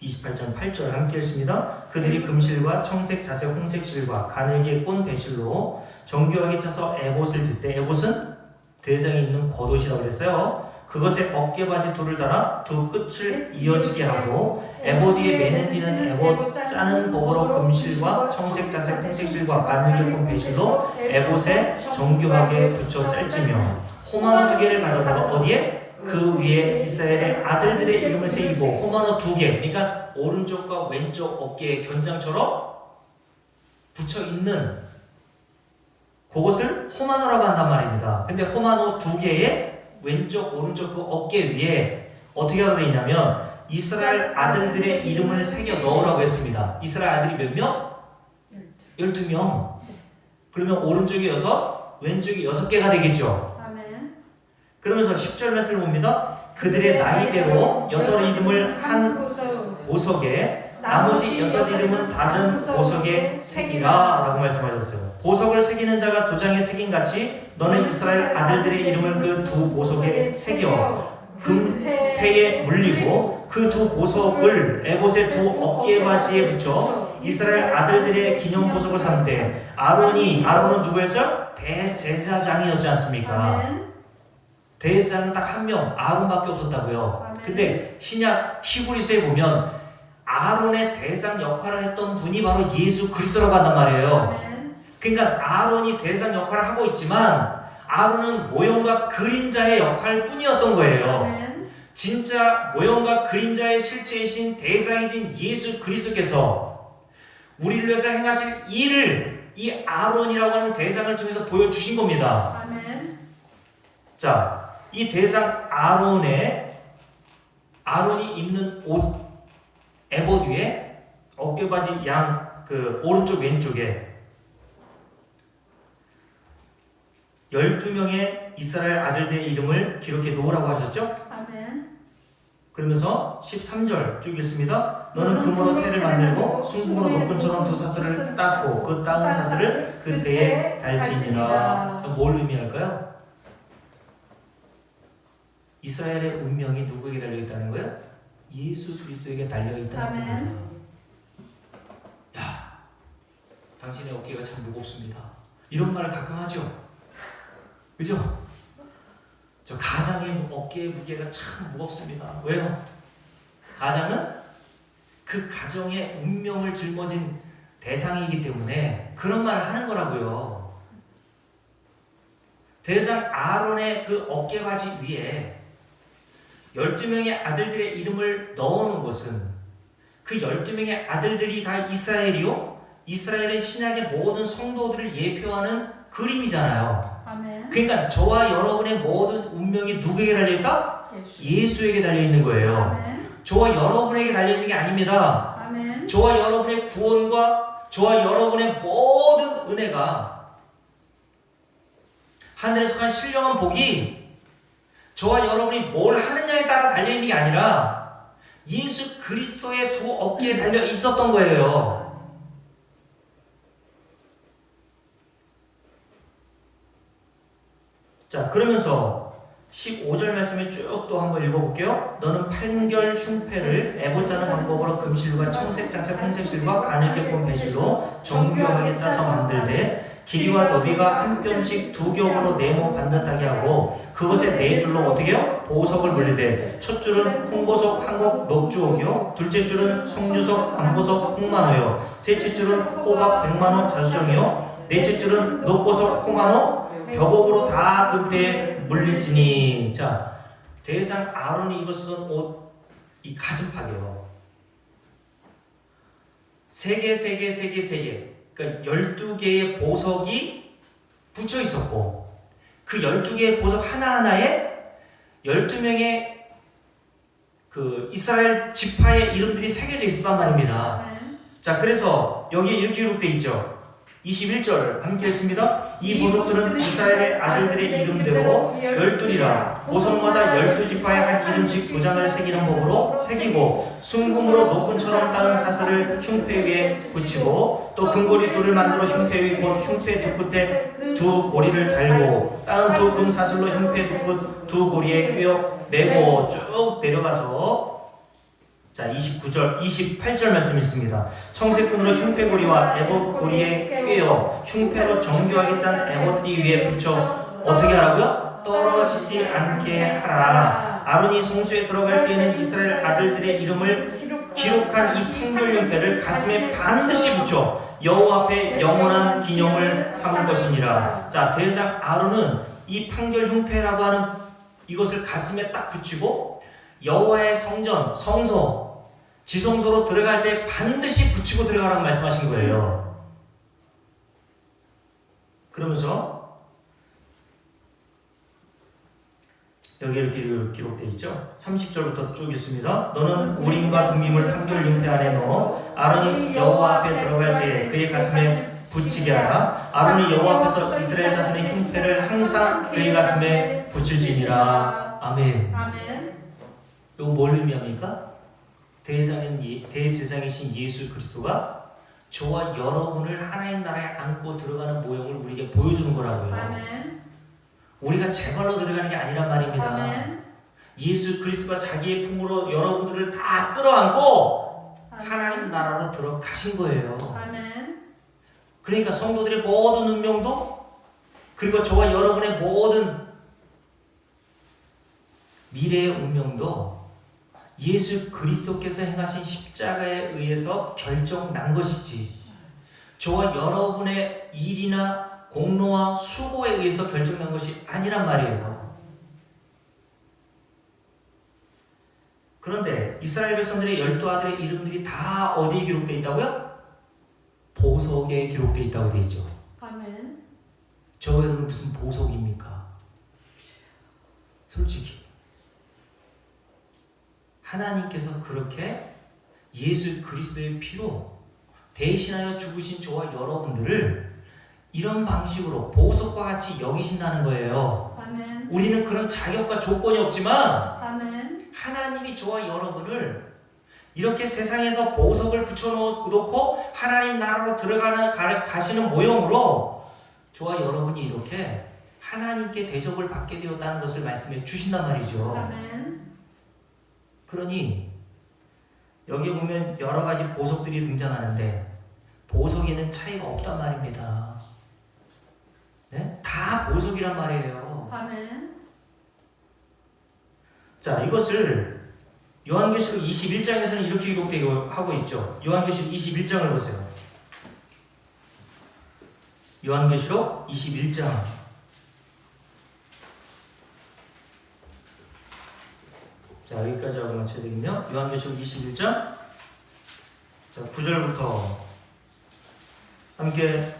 28장 8절 함께 읽습니다. 그들이 금실과 청색, 자색, 홍색 실과 가늘게 꼰 배실로 정교하게 차서 에봇을 짓되, 에봇은 대장이 입는 겉옷이라고 했어요. 그것에 어깨바지 둘을 달아 두 끝을 이어지게 하고 에봇 위에 매는 띠는 에봇 짜는 도구로 금실과 청색, 자색, 홍색 실과 가늘게 꼰 배실로 에봇에 정교하게 붙여 짤지며 호마노 2개를 가져다가 어디에? 그 위에 이스라엘의 아들들의 이름을 새기고 호마노 2개, 그러니까 오른쪽과 왼쪽 어깨에 견장처럼 붙여 있는 그것을 호마노라고 한단 말입니다. 근데 호마노 2개의 왼쪽 오른쪽 그 어깨 위에 어떻게 하게 되어 있냐면 이스라엘 아들들의 이름을 새겨 넣으라고 했습니다. 이스라엘 아들이 몇 명? 12명. 그러면 오른쪽에 6, 왼쪽에 6개가 되겠죠. 그러면서 10절 말씀을 봅니다. 그들의 나이대로 6 이름을 한 보석에 나머지 6 이름은 다른 보석에 새기라 라고 말씀하셨어요. 보석을 새기는 자가 도장에 새긴 같이 너는 이스라엘 아들들의 이름을 그 두 보석에 새겨 금태에 물리고 그 두 보석을 에봇의 두 어깨바지에 붙여 이스라엘 아들들의 기념 보석을 삼되 아론은 누구였어요? 대제사장이었지 않습니까? 대제사장은 딱 한 명, 아론밖에 없었다고요. 근데 신약 히브리서에 보면 아론의 대상 역할을 했던 분이 바로 예수 그리스도라고 한단 말이에요. 그러니까 아론이 대상 역할을 하고 있지만 아론은 모형과 그림자의 역할 뿐이었던 거예요. 진짜 모형과 그림자의 실체이신 대상이신 예수 그리스도께서 우리를 위해서 행하실 일을 이 아론이라고 하는 대상을 통해서 보여주신 겁니다. 자, 이 대상 아론이 입는 옷 에봇 위에 어깨바지 그 오른쪽 왼쪽에 12명의 이스라엘 아들들의 이름을 기록해 놓으라고 하셨죠? 그러면서 13절 쭉 읽습니다. 너는 금으로 태를 만들고 순금으로 녹분처럼 두 사슬을 닦고 그 닦은 사슬을 그 대에 달지니라. 뭘 의미할까요? 이스라엘의 운명이 누구에게 달려 있다는 거예요? 예수 그리스도에게 달려 있다는 아멘. 겁니다. 야, 당신의 어깨가 참 무겁습니다. 이런 말을 가끔 하죠. 그죠? 저 가장의 어깨의 무게가 참 무겁습니다. 왜요? 가장은 그 가정의 운명을 짊어진 대상이기 때문에 그런 말을 하는 거라고요. 대상 아론의 그 어깨바지 위에 12명의 아들들의 이름을 넣어놓은 것은 그 12명의 아들들이 다 이스라엘이요, 이스라엘의 신약의 모든 성도들을 예표하는 그림이잖아요. 아멘. 그러니까 저와 여러분의 모든 운명이 누구에게 달려있다? 예수에게 달려있는 거예요. 아멘. 저와 여러분에게 달려있는 게 아닙니다. 아멘. 저와 여러분의 구원과 저와 여러분의 모든 은혜가 하늘에 속한 신령한 복이 저와 여러분이 뭘 하느냐에 따라 달려있는 게 아니라 예수 그리스도의 두 어깨에 달려 있었던 거예요. 자, 그러면서 15절 말씀을 쭉 또 한번 읽어볼게요. 너는 판결 흉패를 애고 짜는 방법으로 금실과 청색 자색 홍색실과 가늘게 꼰 배실로 정교하게 짜서 만들되 길이와 너비가 한 뼘씩 두 겹으로 네모 반듯하게 하고 그것에 네 줄로 어떻게 해요? 보석을 물리되 첫 줄은 홍보석 한곡 녹주옥이요, 둘째 줄은 송유석 안보석 홍만호요, 셋째 줄은 호박 백만호 자수정이요, 넷째 줄은 녹보석 홍만호 벽옥으로 다 금태에 물릴지니. 자, 대상 아론이 입었던 옷, 이 가슴팍이요. 세 개. 그러니까 12개의 보석이 붙여 있었고 그 12개의 보석 하나하나에 12명의 그 이스라엘 지파의 이름들이 새겨져 있었단 말입니다. 아멘. 자, 그래서 여기에 이렇게 기록되어 있죠. 21절 함께 했습니다. 이 보석들은 이스라엘의 아들들의 이름대로 12이라 보석마다 12지파의 한 이름씩 두 장을 새기는 법으로 새기고 순금으로 노끈처럼 따는 사슬을 흉패 위에 붙이고 또 금고리 둘을 만들어 흉패 위 곧 흉패 두 끝에 두 고리를 달고 따는 두 금 사슬로 흉패 두 끝 두 고리에 꿰어 매고 쭉 내려가서 자, 28절 말씀 있습니다. 청색끈으로 흉패고리와 에봇고리에 꿰어 흉패로 정교하게 짠 에봇띠 위에 붙여 어떻게 하라고요? 떨어지지 않게 하라. 아론이 성소에 들어갈 때에는 이스라엘 아들들의 이름을 기록한 이 판결 흉패를 가슴에 반드시 붙여 여호와 앞에 영원한 기념을 삼을 것이니라. 자, 대상 아론은 이 판결 흉패라고 하는 이것을 가슴에 딱 붙이고 여호와의 성전, 성소, 지성소로 들어갈 때 반드시 붙이고 들어가라고 말씀하신 거예요. 그러면서 여기 이렇게 기록되어 있죠. 30절부터 쭉 있습니다. 너는 우림과 둠밈을 판결 흉패 안에 넣어 아론이 여호와 앞에 들어갈 때 그의 가슴에 붙이게 하라. 아론이 여호와 앞에서 이스라엘 자손의 흉패를 항상 그의 가슴에 붙일지니라. 아멘. 아멘. 이거 뭘 의미합니까? 대제사장이신 예수 그리스도가 저와 여러분을 하나님 나라에 안고 들어가는 모형을 우리에게 보여주는 거라고요. 아멘. 우리가 제발로 들어가는 게 아니란 말입니다. 아멘. 예수 그리스도가 자기의 품으로 여러분들을 다 끌어안고 하나님 나라로 들어가신 거예요. 아멘. 그러니까 성도들의 모든 운명도 그리고 저와 여러분의 모든 미래의 운명도 예수 그리스도께서 행하신 십자가에 의해서 결정난 것이지 저와 여러분의 일이나 공로와 수고에 의해서 결정난 것이 아니란 말이에요. 그런데 이스라엘 백성들의 12아들의 이름들이 다 어디에 기록되어 있다고요? 보석에 기록되어 있다고 되어 있죠. 아멘. 저희는 무슨 보석입니까? 솔직히 하나님께서 그렇게 예수 그리스도의 피로 대신하여 죽으신 저와 여러분들을 이런 방식으로 보석과 같이 여기신다는 거예요. 아멘. 우리는 그런 자격과 조건이 없지만 아멘. 하나님이 저와 여러분을 이렇게 세상에서 보석을 붙여놓고 하나님 나라로 가시는 모형으로 저와 여러분이 이렇게 하나님께 대접을 받게 되었다는 것을 말씀해 주신단 말이죠. 아멘. 그러니 여기 보면 여러 가지 보석들이 등장하는데 보석에는 차이가 없단 말입니다. 네? 다 보석이란 말이에요. 아멘. 자, 이것을 요한계시록 21장에서는 이렇게 기록되고 하고 있죠. 요한계시록 21장을 보세요. 요한계시록 21장. 자, 여기까지 하고 마쳐야 되겠네요. 요한계시록 21장. 자, 9절부터 함께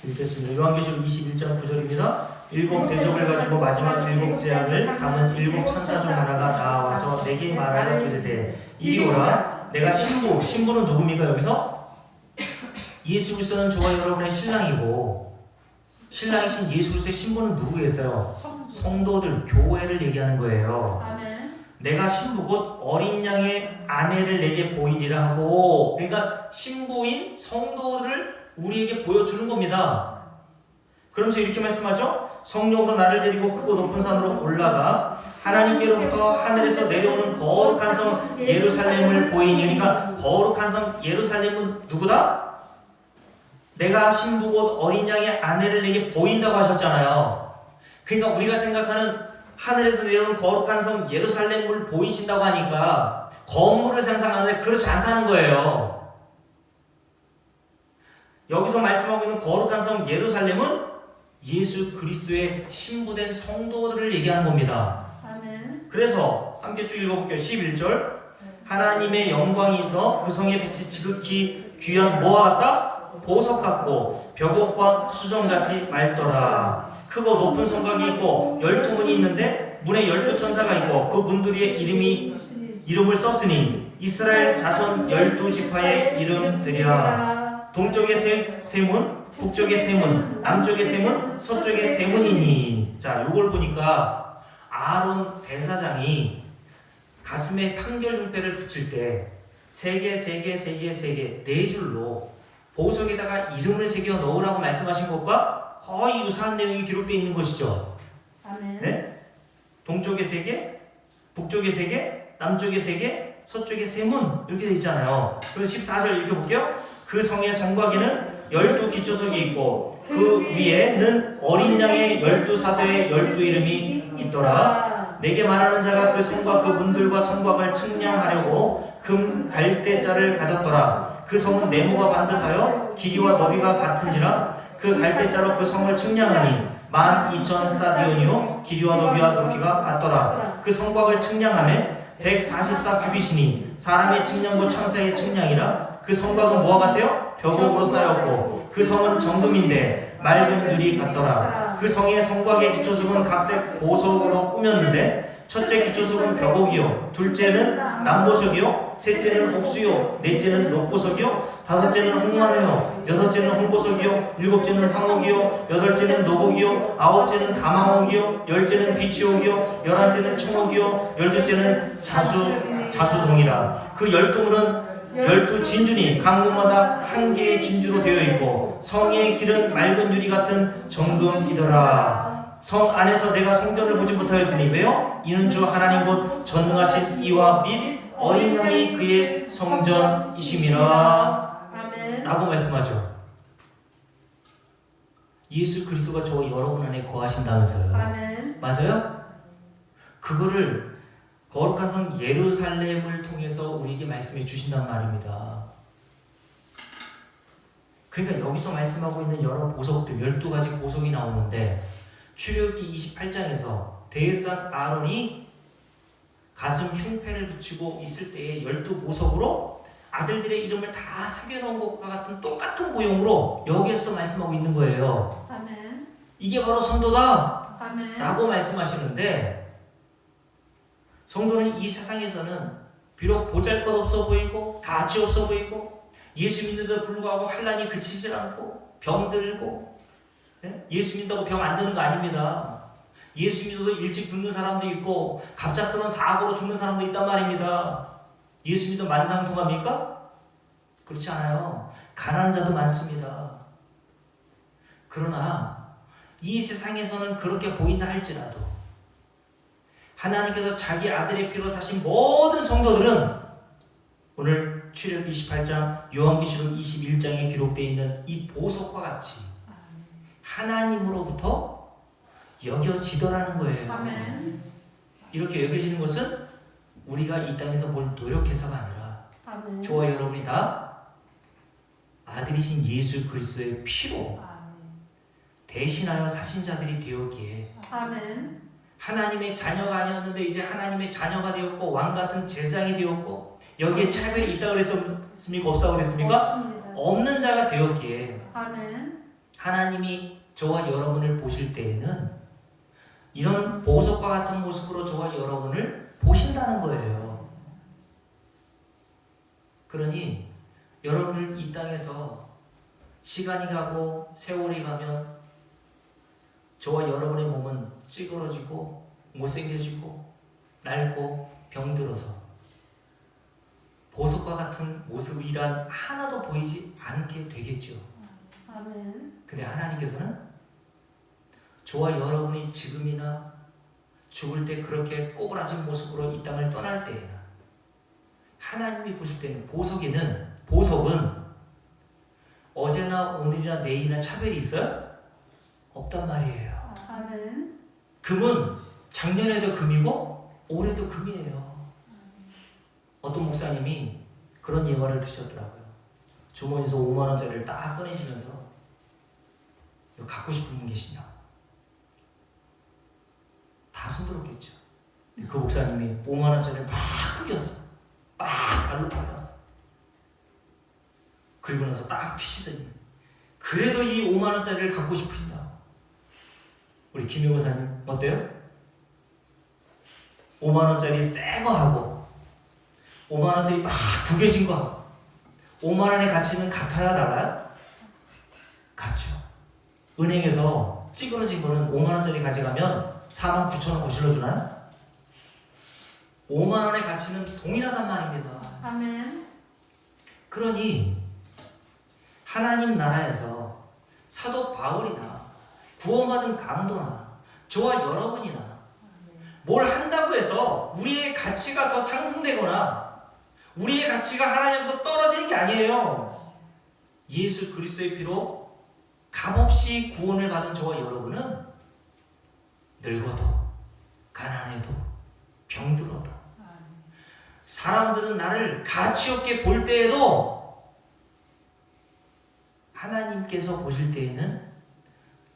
읽겠습니다. 요한계시록 21장 9절입니다. 일곱 대접을 가지고 마지막 일곱 재앙을 담은 일곱 천사 중 하나가 나와서 내게 말하여 이르되 이리 오라. 내가 신부는 누굽니까? 여기서 예수 그리스도는 저와 여러분의 신랑이고 신랑이신 예수 그리스도의 신부는 누구겠어요? 성도들, 교회를 얘기하는 거예요. 아멘. 내가 신부 곧 어린 양의 아내를 내게 보이리라 하고, 그러니까 신부인 성도들을 우리에게 보여주는 겁니다. 그러면서 이렇게 말씀하죠. 성령으로 나를 데리고 크고 높은 산으로 올라가 하나님께로부터 하늘에서 내려오는 거룩한 성 예루살렘을 보이니. 그러니까 거룩한 성 예루살렘은 누구다? 내가 신부 곧 어린 양의 아내를 내게 보인다고 하셨잖아요. 그러니까 우리가 생각하는 하늘에서 내려오는 거룩한 성 예루살렘을 보이신다고 하니까 건물을 상상하는데 그렇지 않다는 거예요. 여기서 말씀하고 있는 거룩한 성 예루살렘은 예수 그리스도의 신부된 성도들을 얘기하는 겁니다. 아멘. 그래서 함께 쭉 읽어볼게요. 11절. 하나님의 영광이 있어 그 성의 빛이 지극히 귀한 뭐와 같다? 보석 같고 벽옥과 수정같이 맑더라. 크고 높은 성곽이 있고 12문이 있는데 문에 12천사가 있고 그 문들의 이름을 썼으니 이스라엘 자손 12지파의 이름들이라. 동쪽의 세 문, 북쪽의 세 문, 남쪽의 세 문, 서쪽의 세 문이니. 자, 요걸 보니까 아론 대사장이 가슴에 판결등패를 붙일 때 세 개, 네 줄로 보석에다가 이름을 새겨 넣으라고 말씀하신 것과 거의 유사한 내용이 기록되어 있는 것이죠. 아멘. 네? 동쪽에 세 개, 북쪽에 세 개, 남쪽에 세 개, 서쪽에 세 문 이렇게 되어 있잖아요. 그래서 14절 읽어볼게요. 그 성의 성곽에는 12기초석이 있고 그 위에는 어린 양의 12사도의 12이름이 있더라. 내게 말하는 자가 그 성과 그 문들과 성곽을 측량하려고 금 갈대자를 가졌더라. 그 성은 네모가 반듯하여 길이와 너비가 같은지라 그 갈대자로 그 성을 측량하니 12,000스타디온이요 길이와 너비와 높이가 같더라. 그 성곽을 측량하면 144규빗이니 사람의 측량과 천사의 측량이라. 그 성곽은 뭐와 같아요? 벽옥으로 쌓였고 그 성은 정금인데 맑은 유리 같더라. 그 성의 성곽의 기초석은 각색 보석으로 꾸몄는데 첫째 기초석은 벽옥이요 둘째는 남보석이요 셋째는 옥수요 넷째는 녹보석이요 다섯째는 홍화로요 여섯째는 홍보석이요 일곱째는 황옥이요 여덟째는 노곡이요 아홉째는 다망옥이요 열째는 비치옥이요 열한째는 청옥이요 열둘째는 자수종이라. 그 12문은 12진주니 각 문마다 한 개의 진주로 되어 있고 성의 길은 맑은 유리 같은 정금이더라. 성 안에서 내가 성전을 보지 못하였으니 왜요? 이는 주 하나님 곧 전능하신 이와 및 어린 양이 그의 성전이심이라. 아멘. 라고 말씀하죠. 예수 그리스도가 저 여러분 안에 거하신다면서요. 아멘. 맞아요? 그거를 거룩한 성 예루살렘을 통해서 우리에게 말씀해 주신단 말입니다. 그러니까 여기서 말씀하고 있는 여러 보석들 12가지 보석이 나오는데 출애굽기 28장에서 대제사장 아론이 가슴 흉패를 붙이고 있을 때에 12보석으로 아들들의 이름을 다 새겨놓은 것과 같은 똑같은 모형으로 여기에서도 말씀하고 있는 거예요. 아멘. 이게 바로 성도다 아멘. 라고 말씀하시는데, 성도는 이 세상에서는 비록 보잘것없어 보이고 가치 없어 보이고 예수 믿는데도 불구하고 환난이 그치질 않고 병들고, 예수 믿는다고 병 안 드는 거 아닙니다. 예수 믿어도 일찍 죽는 사람도 있고 갑작스러운 사고로 죽는 사람도 있단 말입니다. 예수 믿어 만상통합니까? 그렇지 않아요. 가난한 자도 많습니다. 그러나 이 세상에서는 그렇게 보인다 할지라도 하나님께서 자기 아들의 피로 사신 모든 성도들은 오늘 출애굽기 28장 요한계시록 21장에 기록되어 있는 이 보석과 같이 하나님으로부터 여겨지더라는 거예요. 아멘. 이렇게 여겨지는 것은 우리가 이 땅에서 뭘 노력해서가 아니라 아멘. 저와 여러분이 다 아들이신 예수 그리스도의 피로 대신하여 사신 자들이 되었기에 아멘. 하나님의 자녀가 아니었는데 이제 하나님의 자녀가 되었고 왕같은 제사장이 되었고 여기에 차별이 있다 그랬습니까? 없다 그랬습니까? 없습니다. 없는 자가 되었기에 아멘. 하나님이 저와 여러분을 보실 때에는 이런 보석과 같은 모습으로 저와 여러분을 보신다는 거예요. 그러니 여러분들 이 땅에서 시간이 가고 세월이 가면 저와 여러분의 몸은 찌그러지고 못생겨지고 낡고 병들어서 보석과 같은 모습이란 하나도 보이지 않게 되겠죠. 아멘. 근데 하나님께서는 저와 여러분이 지금이나 죽을 때 그렇게 꼬부라진 모습으로 이 땅을 떠날 때에는 하나님이 보실 때는 보석은 어제나 오늘이나 내일이나 차별이 있어요? 없단 말이에요. 아멘. 금은 작년에도 금이고 올해도 금이에요. 어떤 목사님이 그런 예화를 드셨더라고요. 주머니에서 5만 원짜리를 딱 꺼내시면서 이거 갖고 싶은 분 계시냐? 다 손들었겠죠. 그 목사님이 5만 원짜리를 막 끄겼어. 막 발로 밟았어. 그리고 나서 딱 피시더니 그래도 이 5만 원짜리를 갖고 싶으시냐? 우리 김효 고사님 어때요? 5만 원짜리 새 거 하고 5만 원짜리 막 구겨진 거 하고 5만 원의 가치는 같아야 달라요? 같죠. 은행에서 찌그러진 거는 5만 원짜리 가져가면 4만 9천 원 거실러 주나요? 5만 원의 가치는 동일하단 말입니다. 아멘. 그러니 하나님 나라에서 사도 바울이나 구원받은 강도나 저와 여러분이나 뭘 한다고 해서 우리의 가치가 더 상승되거나 우리의 가치가 하나님께서 떨어지는 게 아니에요. 예수 그리스도의 피로 값없이 구원을 받은 저와 여러분은 늙어도 가난해도 병들어도 사람들은 나를 가치없게 볼 때에도 하나님께서 보실 때에는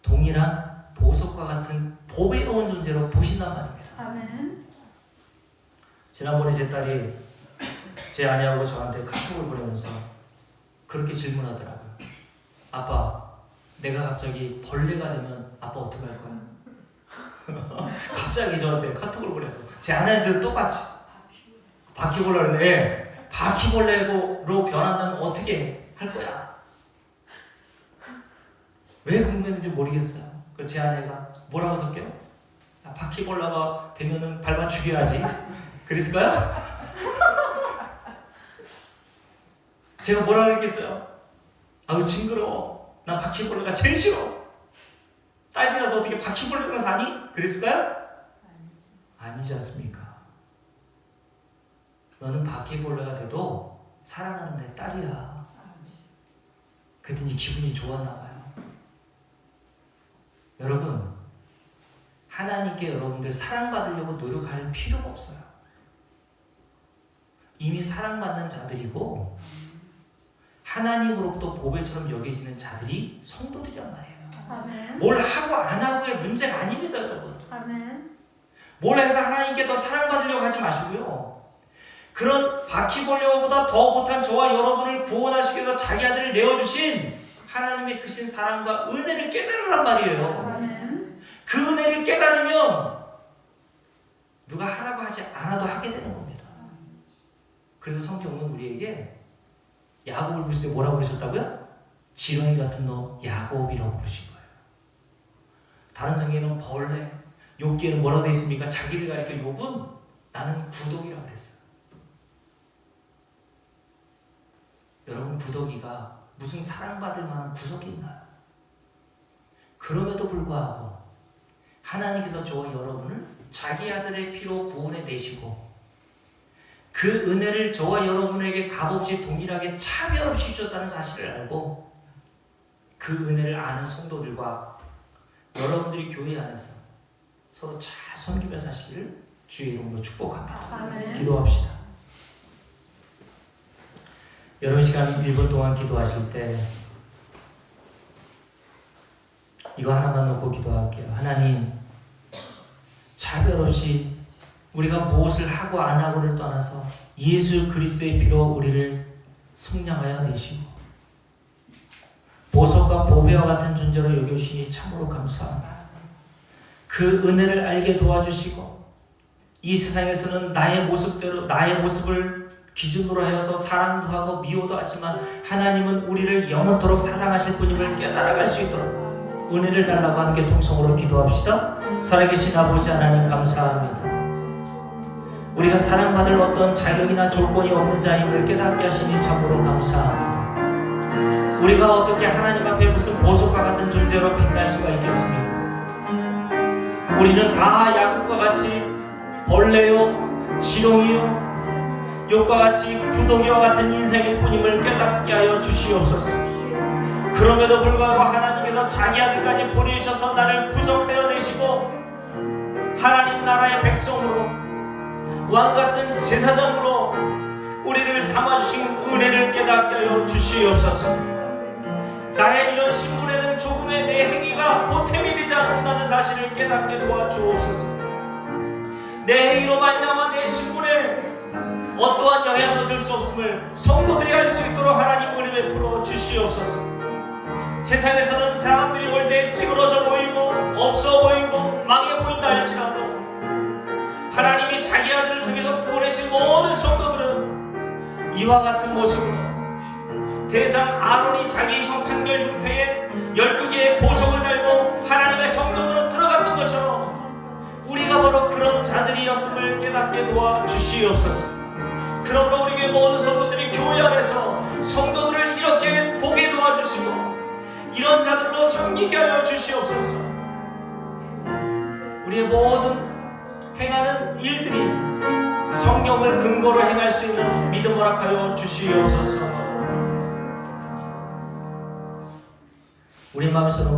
동일한 보석과 같은 보배로운 존재로 보신단 말입니다. 아멘. 지난번에 제 딸이 제 아내하고 저한테 카톡을 보내면서 그렇게 질문하더라고요. 아빠, 내가 갑자기 벌레가 되면 아빠 어떻게 할 거야? 갑자기 저한테 카톡을 보내서 제 아내한테도 똑같이 바퀴벌레 그랬는데 바퀴벌레로 변한다면 어떻게 할 거야? 왜 궁금했는지 모르겠어요. 제 아내가 뭐라고 썼게요? 바퀴벌레가 되면은 밟아 죽여야지. 그랬을까요? 제가 뭐라고 그랬겠어요? 아우 징그러워. 난 바퀴벌레가 제일 싫어. 딸이라도 어떻게 바퀴벌레가 사니? 그랬을까요? 아니지 않습니까? 너는 바퀴벌레가 돼도 사랑하는 내 딸이야. 그랬더니 기분이 좋았나 봐요. 여러분, 하나님께 여러분들 사랑받으려고 노력할 필요가 없어요. 이미 사랑받는 자들이고 하나님으로부터 보배처럼 여겨지는 자들이 성도들이란 말이에요. 아멘. 뭘 하고 안 하고의 문제가 아닙니다, 여러분. 아멘. 뭘 해서 하나님께 더 사랑받으려고 하지 마시고요. 그런 바퀴벌레보다 더 못한 저와 여러분을 구원하시기 위해서 자기 아들을 내어주신 하나님의 크신 사랑과 은혜를 깨달으란 말이에요. 아멘. 그 은혜를 깨달으면 누가 하라고 하지 않아도 하게 되는 겁니다. 그래서 성경은 우리에게 야곱을 부르실 때 뭐라고 부르셨다고요? 지렁이 같은 너 야곱이라고 부르신 거예요. 다른 성경에는 벌레, 욥기에는 뭐라고 되어 있습니까? 자기를 가리켜 욥은 나는 구더기라고 그랬어요. 여러분, 구더기가 무슨 사랑받을 만한 구석이 있나요? 그럼에도 불구하고 하나님께서 저와 여러분을 자기 아들의 피로 구원해 내시고 그 은혜를 저와 여러분에게 값없이 동일하게 차별 없이 주셨다는 사실을 알고 그 은혜를 아는 성도들과 여러분들이 교회 안에서 서로 잘 섬기며 사시기를 주의 이름으로 축복합니다. 아멘. 기도합시다. 여러분 시간 1분 동안 기도하실 때 이거 하나만 놓고 기도할게요. 하나님, 차별 없이 우리가 무엇을 하고 안 하고를 떠나서 예수 그리스도의 피로 우리를 속량하여 내시고 보석과 보배와 같은 존재로 여겨주시니 참으로 감사합니다. 그 은혜를 알게 도와주시고 이 세상에서는 나의 모습대로 나의 모습을 기준으로 하여서 사랑도 하고 미워도 하지만 하나님은 우리를 영원토록 사랑하실 분임을 깨달아갈 수 있도록 은혜를 달라고 함께 통성으로 기도합시다. 살아계신 아버지 하나님 감사합니다. 우리가 사랑받을 어떤 자격이나 조건이 없는 자임을 깨닫게 하시니 참으로 감사합니다. 우리가 어떻게 하나님 앞에 무슨 보석과 같은 존재로 빛날 수가 있겠습니까? 우리는 다 야곱과 같이 벌레요, 지렁이요, 욕과 같이 구덩이와 같은 인생일 뿐임을 깨닫게 하여 주시옵소서. 그럼에도 불구하고 하나님께서 자기 아들까지 보내주셔서 나를 구속하여 내시고 하나님 나라의 백성으로 왕같은 제사장으로 우리를 삼아주신 은혜를 깨닫게 하여 주시옵소서. 나의 이런 신분에는 조금의 내 행위가 보탬이 되지 않는다는 사실을 깨닫게 도와주옵소서. 내 행위로 말미암아 내 신분에 어떠한 영향도 줄 수 없음을 성도들이 알 수 있도록 하나님 은혜 베풀어 주시옵소서. 세상에서는 사람들이 볼 때 찌그러져 보이고 없어 보이고 망해 보인다 할지라도 하나님이 자기 아들을 통해서 구원하신 모든 성도들은 이와 같은 모습으로 대상 아론이 자기 형 판결 흉패에 12개의 보석을 달고 하나님의 성도들로 들어갔던 것처럼 우리가 바로 그런 자들이었음을 깨닫게 도와주시옵소서. 그러므로 우리 교회 모든 성도들이 교회 안에서 성도들을 이렇게 보게 도와주시고 이런 자들로 섬기게 하여 주시옵소서. 우리의 모든 행하는 일들이 성령을 근거로 행할 수 있는 믿음 허락하여 주시옵소서. 우리 마음에서는